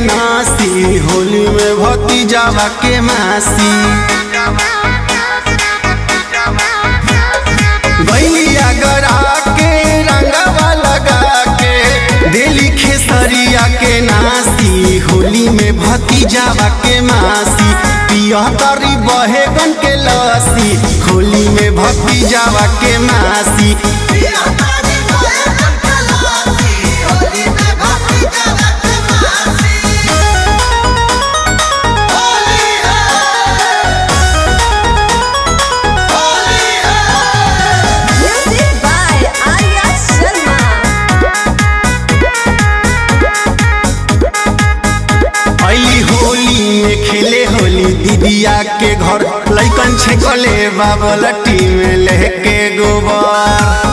नासी, होली में भतीजावा के मासी। गैलिया गरा के रंगवा लगा के दिली खेसरिया के नासी, होली में भतीजावा के मासी। पियतरी बहेगन के लसी, होली में भतीजावा के मासी। खेले होली दीदिया के घर, लइकन छेकले बाबलटी में लेके गोबर।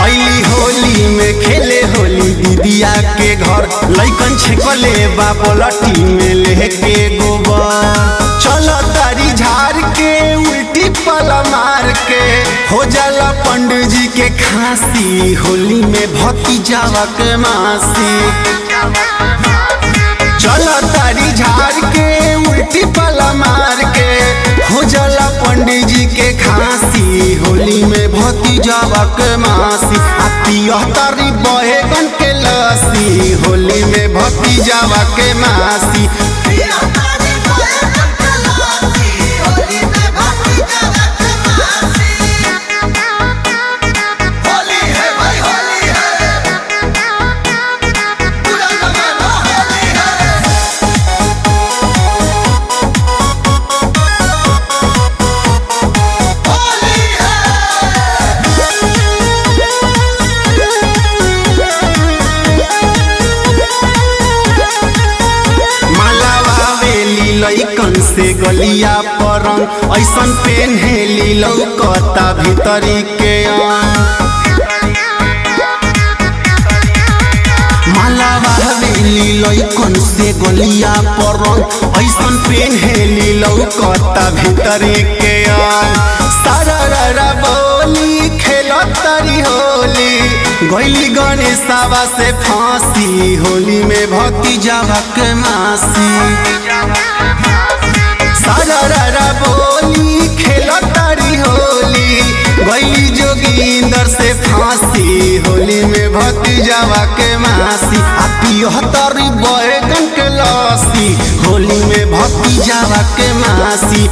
अइली होली में खेले होली दीदिया के घर, लइकन छेकले बाबलटी में लेके गोबर। चलो तारी झाड़ के उल्टी पल मार के हो जाला पंडित जी के खांसी, होली में भतीजावा के मासी। चलो तारी झाड़ के उल्टी पला मार के हो जाला पंडित जी के खांसी, होली में भतीजावा के मासी। पियतरी बहेगन के लसी, होली में भतीजावा के मासी। लइकन से गलिया परंग, ऐसन पेन्हेली लौकता भीतरी के मालावा हवेली। लइकन से गलिया परंग, ऐसन पेन्हेली लौकता भीतरी के सारा बोली खेलतरी होली, गैली गणेशवा से फांसी, होली में भतीजावा के मासी। सारा बोली खेलतरी होली, गैली जोगिंदर से फांसी, होली में भतीजावा के मासी। पियतरी बहेगन के लसी, होली में भतीजावा के मासी।